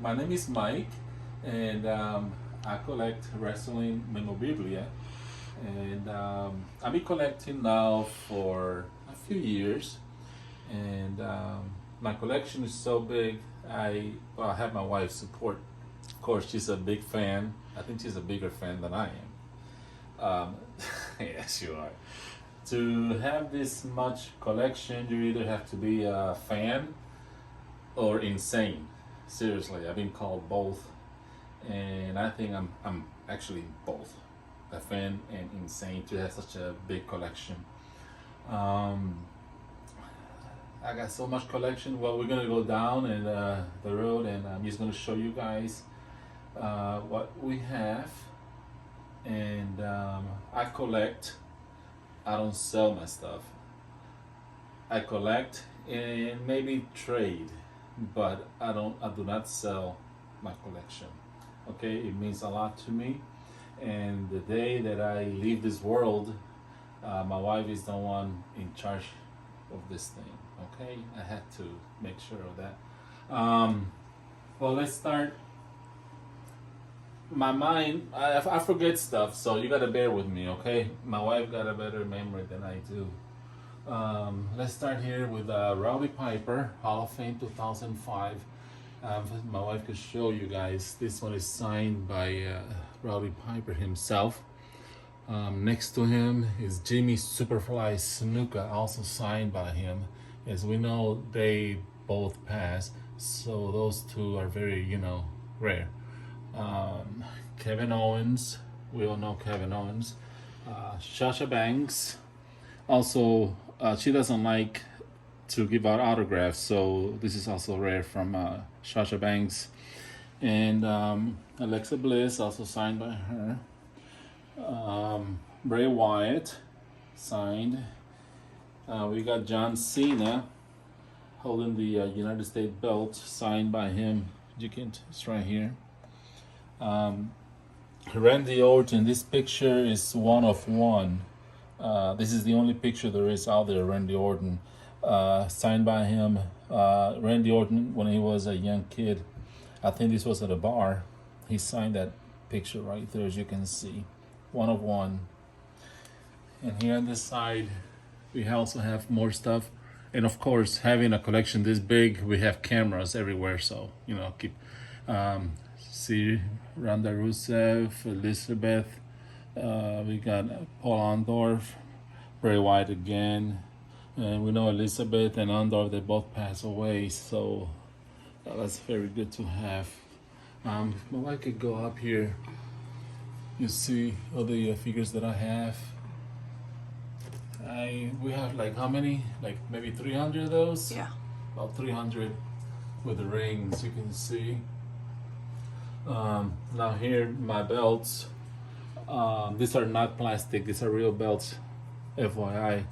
My name is Mike, and I collect wrestling memorabilia. And I've been collecting now for a few years, and my collection is so big. I have my wife's support. Of course, she's a big fan. I think she's a bigger fan than I am. Yes, you are. To have this much collection, you either have to be a fan or insane. Seriously, I've been called both, and I think I'm actually both, a fan and insane to have such a big collection. Um, I got so much collection. Well, we're gonna go down and the road, and I'm just gonna show you guys what we have. And I collect. I don't sell my stuff. I collect and maybe trade, but I do not sell my collection. Okay, it means a lot to me. And the day that I leave this world, my wife is the one in charge of this thing. Okay, I had to make sure of that. Well, let's start. My mind, I forget stuff, so you gotta bear with me, okay? My wife got a better memory than I do. Let's start here with Rowdy Piper, Hall of Fame 2005. My wife could show you guys. This one is signed by Rowdy Piper himself. Next to him is Jimmy Superfly Snuka, also signed by him. As we know, they both passed, so those two are very, rare. Kevin Owens, we all know Kevin Owens. Sasha Banks, also, she doesn't like to give out autographs, so this is also rare from Sasha Banks. And Alexa Bliss, also signed by her. Bray Wyatt, signed. We got John Cena holding the United States belt, signed by him. It's right here. Randy Orton, this picture is one of one. This is the only picture there is out there, Randy Orton. Signed by him. Randy Orton, when he was a young kid, I think this was at a bar. He signed that picture right there, as you can see. One of one. And here on this side, we also have more stuff. And of course, having a collection this big, we have cameras everywhere. So, keep... see Ronda Rusev, Elizabeth, we got Paul Orndorff, Bray Wyatt again, and we know Elizabeth and Orndorff, they both passed away, so that's very good to have. Well, I could go up here. You see all the figures that I have. We have like how many? Like maybe 300 of those? Yeah. About 300 with the rings, you can see. Now here, my belts. These are not plastic, these are real belts, FYI.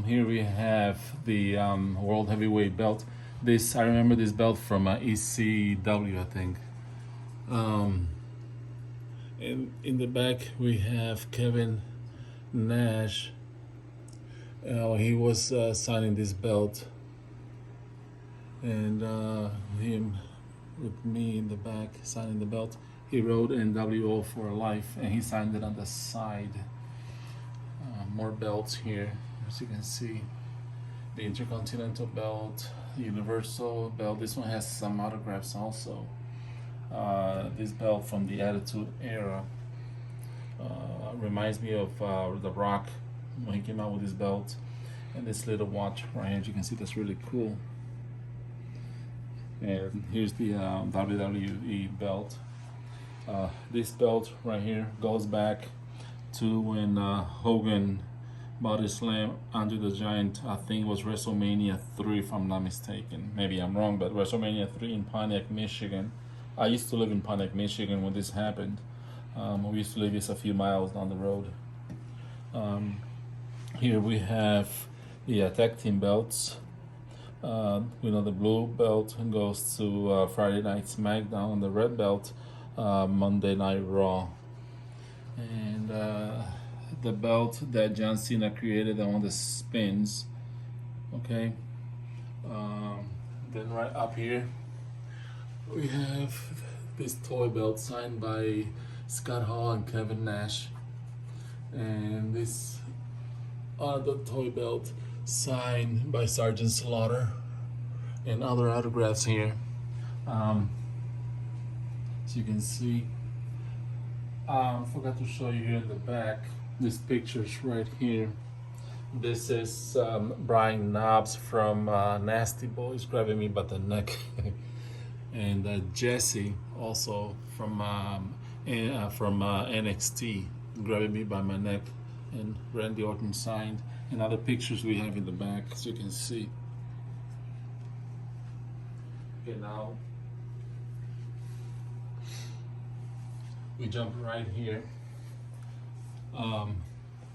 Here we have the World Heavyweight belt. I remember this belt from ECW, I think. In the back we have Kevin Nash. He was signing this belt. And him with me in the back signing the belt. He wrote NWO for life, and he signed it on the side. More belts here, as you can see. The Intercontinental belt, Universal belt. This one has some autographs also. This belt from the Attitude Era reminds me of The Rock when he came out with this belt. And this little watch right here, as you can see, that's really cool. And here's the WWE belt. This belt right here goes back to when Hogan body slam Andre the Giant. I think it was WrestleMania 3, if I'm not mistaken. Maybe I'm wrong, but WrestleMania 3 in Pontiac, Michigan. I used to live in Pontiac, Michigan when this happened. We used to live just a few miles down the road. Here we have the tag team belts. The blue belt goes to Friday Night SmackDown, and the red belt Monday Night Raw. And the belt that John Cena created, the one that spins. Okay. Then right up here We have this toy belt signed by Scott Hall and Kevin Nash, and this other toy belt signed by Sergeant Slaughter, and other autographs here. As you can see, I forgot to show you here in the back. This picture's right here. This is Brian Knobs from Nasty Boys grabbing me by the neck, and Jesse also from NXT grabbing me by my neck, and Randy Orton signed, and other pictures we have in the back, as you can see. Okay, now we jump right here.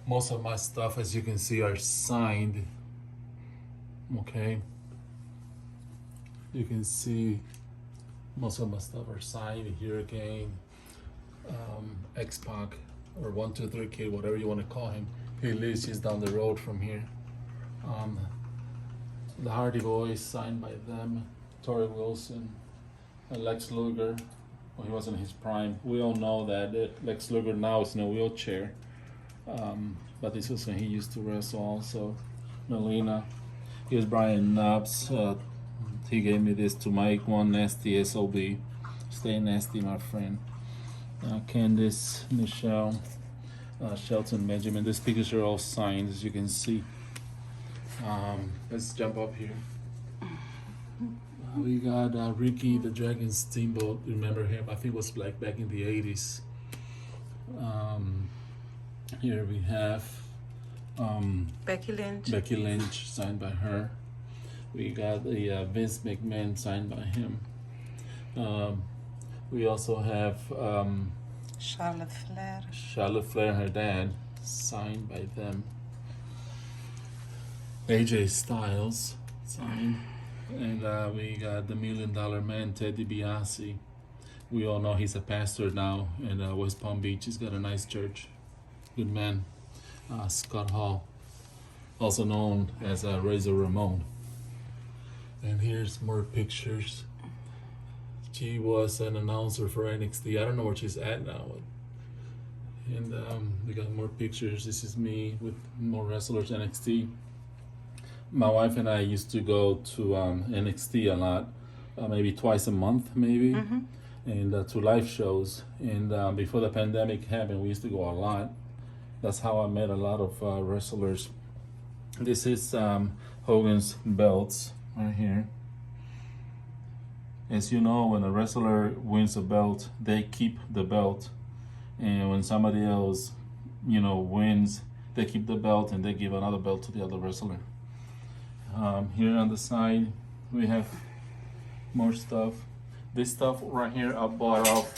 Most of my stuff, as you can see, are signed. Okay, you can see most of my stuff are signed. Here again, X-Pac or 123 Kid, whatever you want to call him. He lives just down the road from here. The Hardy Boys signed by them. Torrie Wilson, Lex Luger. Well, he was in his prime. We all know that Lex Luger now is in a wheelchair. But this was when he used to wrestle also. Melina. Here's Brian Knobs. He gave me this to Mike One Nasty SOB. Stay nasty, my friend. Candice, Michelle, Shelton Benjamin. These pictures are all signed, as you can see. Let's jump up here. We got Ricky the Dragon Steamboat. Remember him? I think it was like back in the 80s. Here we have Becky Lynch. Becky Lynch, signed by her. We got the Vince McMahon, signed by him. We also have Charlotte Flair. Charlotte Flair, her dad, signed by them. AJ Styles, signed. And we got the $1 Million Man, Ted DiBiase. We all know he's a pastor now in West Palm Beach. He's got a nice church. Good man. Scott Hall, also known as Razor Ramon. And here's more pictures. She was an announcer for NXT. I don't know where she's at now. And we got more pictures. This is me with more wrestlers, NXT. My wife and I used to go to NXT a lot, maybe twice a month, maybe, and to live shows. And before the pandemic happened, we used to go a lot. That's how I met a lot of wrestlers. This is Hogan's belts right here. As you know, when a wrestler wins a belt, they keep the belt. And when somebody else, wins, they keep the belt and they give another belt to the other wrestler. Here on the side, we have more stuff. This stuff right here I bought off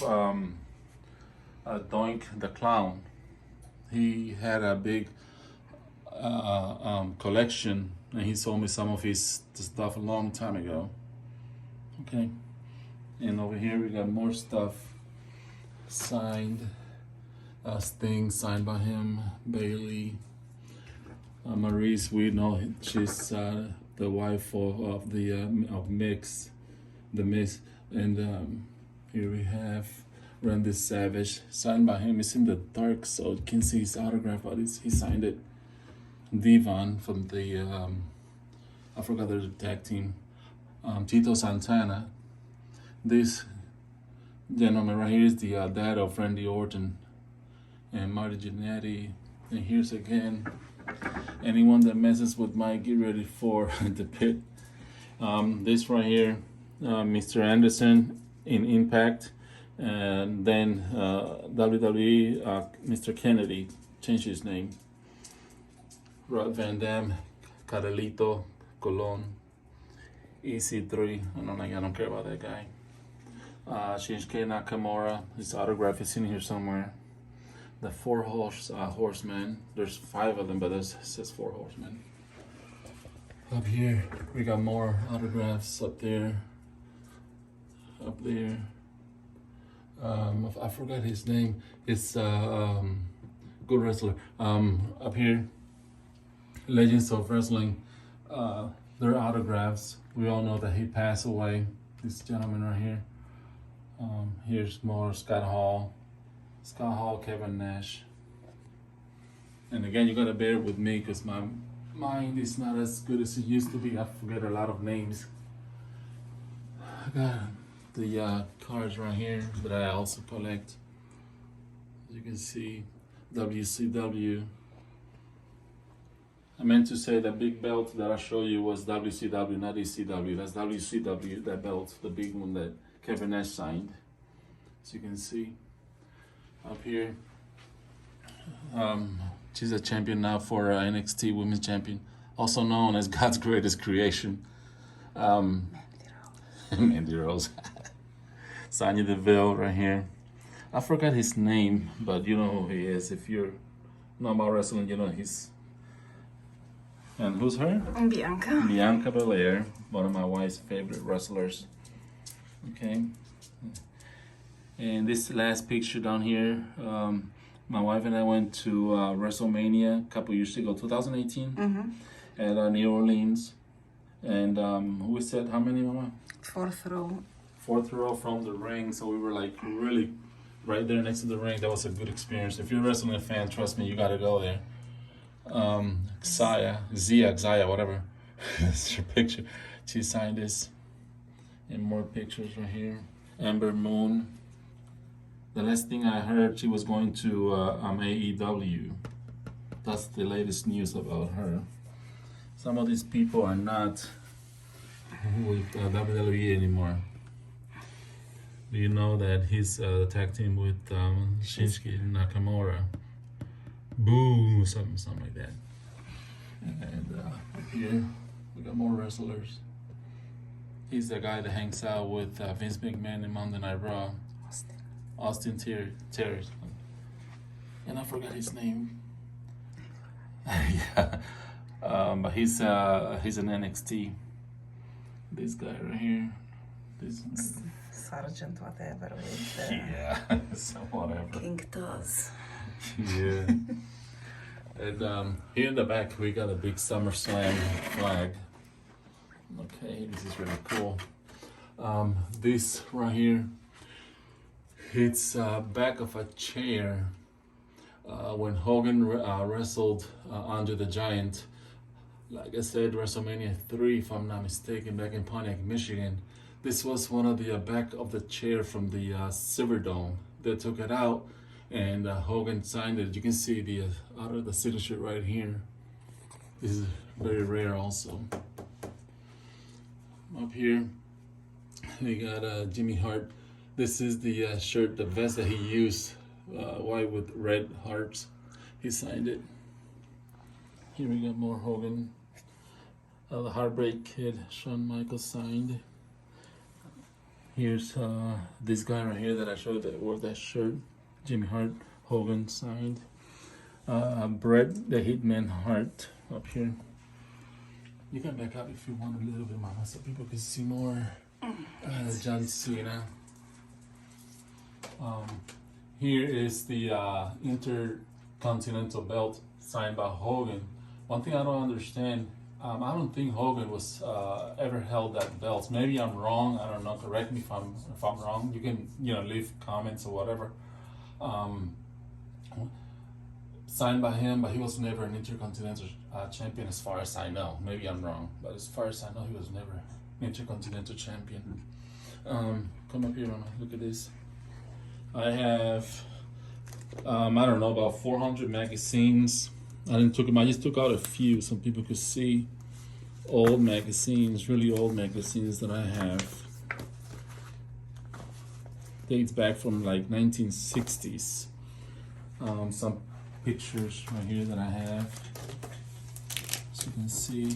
Doink the Clown. He had a big collection, and he sold me some of his stuff a long time ago. Okay, and over here we got more stuff signed. Sting, signed by him. Bailey. Maurice, we know she's the wife of Mix, the Miss, and here we have Randy Savage, signed by him. It's in the dark, so you can see his autograph, but he signed it. Devon from the I forgot the tag team. Tito Santana. This gentleman right here is the dad of Randy Orton and Marty Jannetty. And here's again. Anyone that messes with Mike, get ready for the pit. This right here, Mr. Anderson in Impact, and then WWE, Mr. Kennedy changed his name. Rod Van Dam, Carlito Colon, EC3. I don't care about that guy. Shinsuke Nakamura, his autograph is in here somewhere. The Four Horsemen. There's 5 of them, but it says 4 Horsemen. Up here, we got more autographs up there. Up there. I forgot his name. It's good wrestler. Up here, Legends of Wrestling. Their autographs. We all know that he passed away. This gentleman right here. Here's more Scott Hall, Kevin Nash. And again, you gotta bear with me because my mind is not as good as it used to be. I forget a lot of names. I got the cards right here that I also collect. As you can see, WCW. I meant to say that big belt that I show you was WCW, not ECW. That's WCW, that belt, the big one that Kevin Nash signed. As you can see up here. She's a champion now for NXT Women's Champion, also known as God's Greatest Creation. Mandy Rose. Sonya Deville right here. I forgot his name, but you know who he is. If you're know about wrestling, you know he's. And who's her? Bianca. Bianca Belair, one of my wife's favorite wrestlers. Okay. And this last picture down here, my wife and I went to WrestleMania a couple years ago, 2018, at New Orleans. And we said, how many, Mama? Fourth row. Fourth row from the ring, so we were like really right there next to the ring. That was a good experience. If you're a wrestling fan, trust me, you gotta go there. Xia, whatever. That's her picture. She signed this. And more pictures right here. Ember Moon. The last thing I heard, she was going to AEW. That's the latest news about her. Some of these people are not with WWE anymore. Do you know that he's tag team with Shinsuke Nakamura? Boo, something like that. And up here, we got more wrestlers. He's the guy that hangs out with Vince McMahon in Monday Night Raw. Austin Theory. And I forgot his name. Yeah. But he's an NXT. This guy right here. This Sergeant whatever with yeah, so whatever. King Tuz. Yeah. And here in the back we got a big SummerSlam flag. Okay, this is really cool. This right here, it's back of a chair. When Hogan wrestled Andre the Giant, like I said, WrestleMania 3, if I'm not mistaken, back in Pontiac, Michigan. This was one of the back of the chair from the Silverdome. They took it out, and Hogan signed it. You can see the out of the signature right here. This is very rare, also. Up here, we got Jimmy Hart. This is the shirt, the vest that he used, white with red hearts. He signed it. Here we got more Hogan. The Heartbreak Kid, Shawn Michaels signed. Here's this guy right here that I showed that wore that shirt. Jimmy Hart, Hogan signed. Bret the Hitman Hart up here. You can back up if you want a little bit, Mama, so people can see more. John Cena. Here is the Intercontinental belt signed by Hogan. One thing I don't understand, I don't think Hogan was ever held that belt. Maybe I'm wrong. I don't know. Correct me if I'm wrong. You can leave comments or whatever. Signed by him, but he was never an Intercontinental champion as far as I know. Maybe I'm wrong, but as far as I know, he was never an Intercontinental champion. Come up here, Mama. Look at this. I have, I don't know, about 400 magazines. I just took out a few so people could see old magazines, really old magazines that I have. Dates back from like 1960s. Some pictures right here that I have. So you can see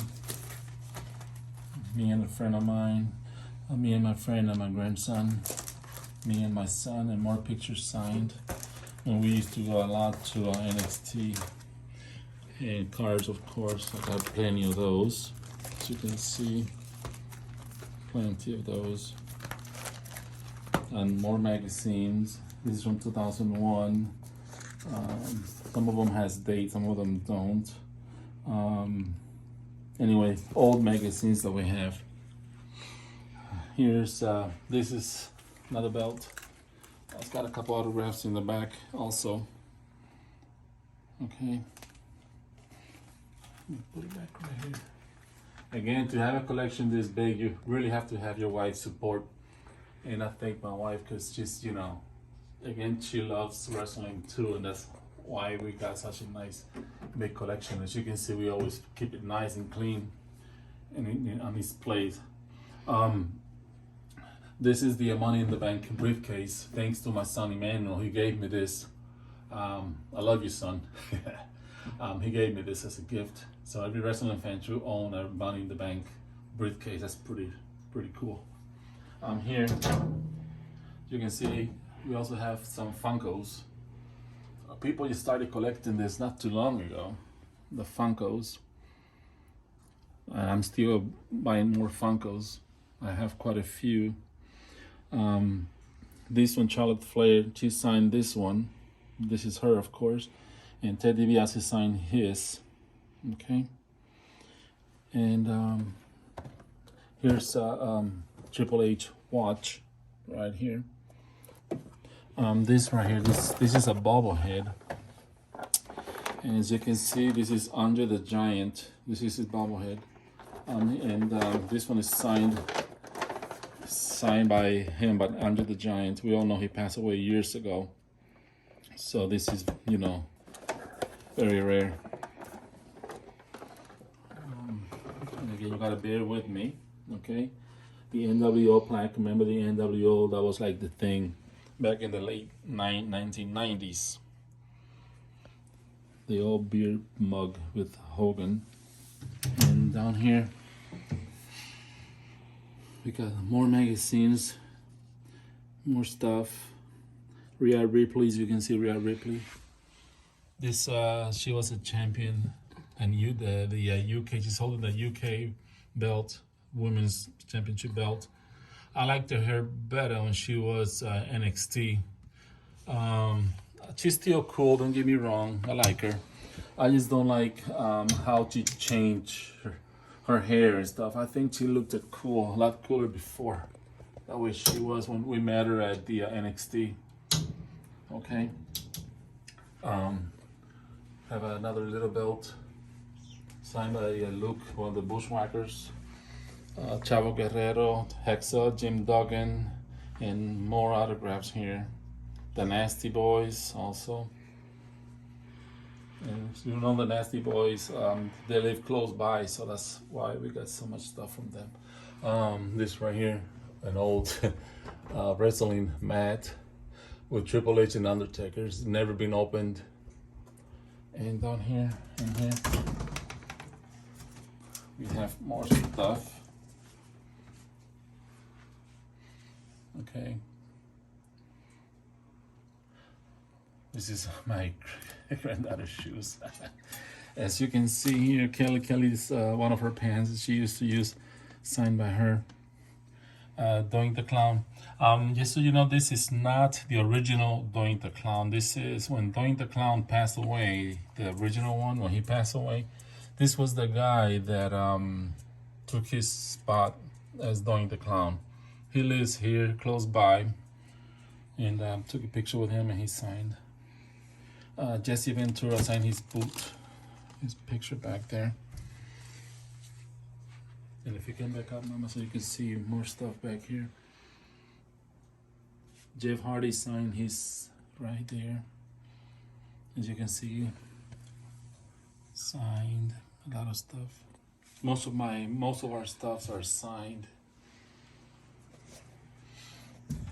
me and a friend of mine, me and my friend and my grandson, me and my son, and more pictures signed. And we used to go a lot to NXT. And cards, of course, I got plenty of those. As you can see, plenty of those. And more magazines. This is from 2001. Some of them has dates, some of them don't. Anyway, old magazines that we have. Here's this is another belt. It's got a couple autographs in the back also. Okay. Put it back right here. Again, to have a collection this big, you really have to have your wife's support. And I thank my wife because she's, you know, again, she loves wrestling too, and that's why we got such a nice big collection. As you can see, we always keep it nice and clean and on this place. This is the Money in the Bank briefcase. Thanks to my son Emmanuel, he gave me this. I love you, son. He gave me this as a gift. So every wrestling fan should own a Money in the Bank briefcase. That's pretty cool. Here, you can see we also have some Funkos. People just started collecting this not too long ago. The Funkos. I'm still buying more Funkos. I have quite a few. This one, Charlotte Flair, she signed this one. This is her, of course. And Ted DiBiase signed his. Okay. And here's Triple H watch right here. This right here, this is a bobblehead. And as you can see, this is Andre the Giant. This is his bobblehead. And this one is signed by him, but Andre the Giant. We all know he passed away years ago. So this is, you know, very rare. And again, you gotta bear with me, okay? The NWO plaque, remember the NWO? That was like the thing back in the late 1990s. The old beer mug with Hogan. And down here, we got more magazines, more stuff. Rhea Ripley, as you can see, Rhea Ripley. This she was a champion, and the UK. She's holding the UK belt, women's championship belt. I liked her better when she was NXT. She's still cool. Don't get me wrong. I like her. I just don't like how she changed her hair and stuff. I think she looked cool, a lot cooler before. That way she was when we met her at the NXT. Okay. Have another little belt signed by Luke, one of the Bushwhackers. Chavo Guerrero, Hexa, Jim Duggan, and more autographs here. The Nasty Boys also. And you know the Nasty Boys, they live close by, so that's why we got so much stuff from them. This right here, an old wrestling mat with Triple H and Undertaker. It's never been opened. And down here and here, we have more stuff. Okay. This is my granddaughter's shoes. As you can see here, Kelly's one of her pants that she used to use, signed by her. Doink the Clown. Just so you know, this is not the original Doink the Clown. This is when Doink the Clown passed away, the original one, when he passed away. This was the guy that took his spot as Doink the Clown. He lives here close by, and took a picture with him and he signed. Jesse Ventura signed his boot, his picture back there. And if you come back up, Mama, so you can see more stuff back here. Jeff Hardy signed his right there. As you can see, signed a lot of stuff. Most of our stuffs are signed.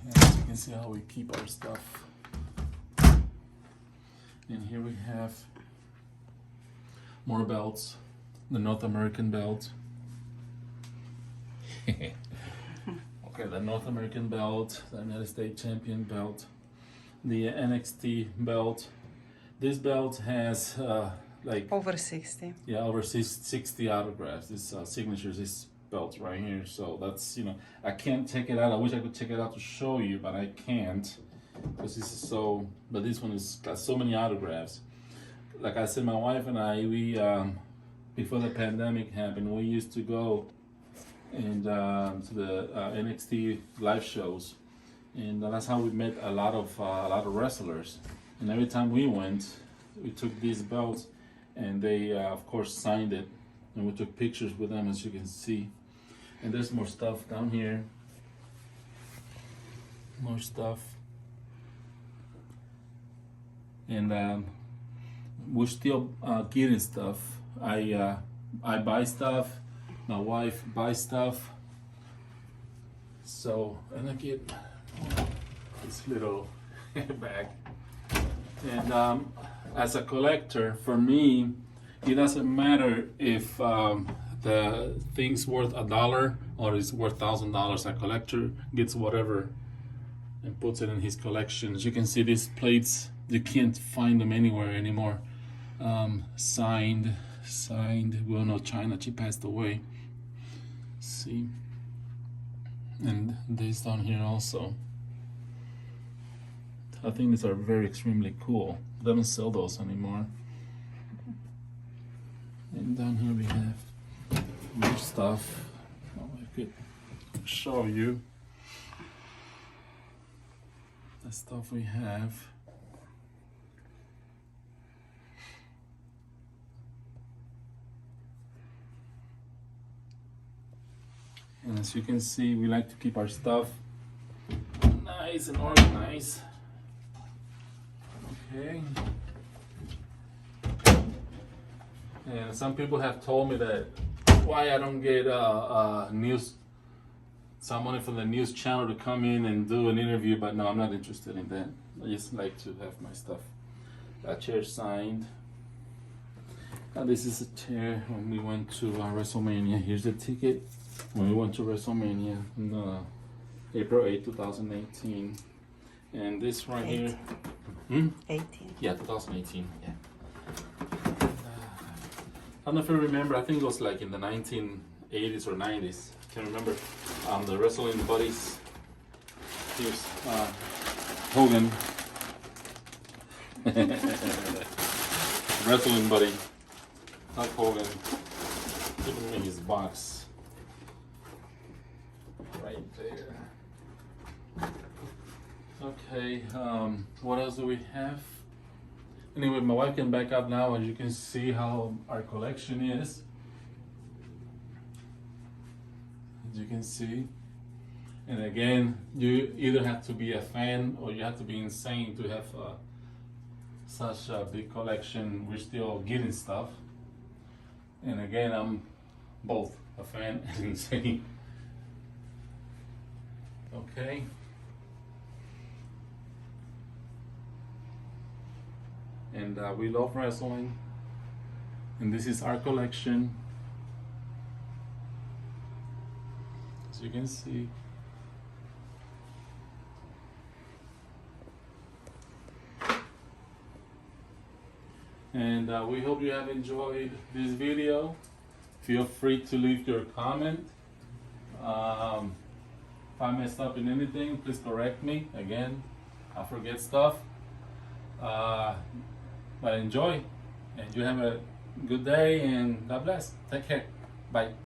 And as you can see how we keep our stuff. And here we have more belts. The North American belt. Okay, the North American belt, the United States Champion belt, the NXT belt. This belt has like Over 60. yeah, over 60 autographs. This signatures, this belt right here. So that's, you know, I can't take it out. I wish I could take it out to show you, but I can't because this is so. But this one has got so many autographs. Like I said, my wife and I, we before the pandemic happened, we used to go and to the NXT live shows, and that's how we met a lot of wrestlers. And every time we went, we took these belts, and they of course signed it, and we took pictures with them, as you can see. And there's more stuff down here. More stuff. And we're still getting stuff. I buy stuff. My wife buys stuff. So, and I get this little bag. And as a collector, for me, it doesn't matter if the thing's worth $1 or it's worth $1,000. A collector gets whatever and puts it in his collection. As you can see, these plates, you can't find them anywhere anymore. Signed. We all know China, she passed away. See? And this down here also. I think these are very extremely cool. They don't sell those anymore. And down here we have more stuff. Oh, I could show you the stuff we have. And as you can see, we like to keep our stuff nice and organized. Okay. And some people have told me that why I don't get someone from the news channel to come in and do an interview, but no, I'm not interested in that. I just like to have my stuff. That chair signed. And this is a chair when we went to WrestleMania. Here's the ticket when we went to WrestleMania on April 8, 2018. And this right here. 18. Yeah, 2018. Yeah. I don't know if you remember, I think it was like in the 1980s or 90s. I can't remember. The Wrestling Buddies. Here's Hogan. Wrestling Buddy. Hulk Hogan. Giving me his box. Right there. Okay, what else do we have? Anyway, my wife can back up now, and you can see how our collection is. As you can see. And again, you either have to be a fan or you have to be insane to have such a big collection. We're still getting stuff. And again, I'm both a fan and insane. Okay. And we love wrestling, and this is our collection, as you can see. And we hope you have enjoyed this video. Feel free to leave your comment. If I messed up in anything, please correct me. Again, I forget stuff. But enjoy, and you have a good day, and God bless. Take care. Bye.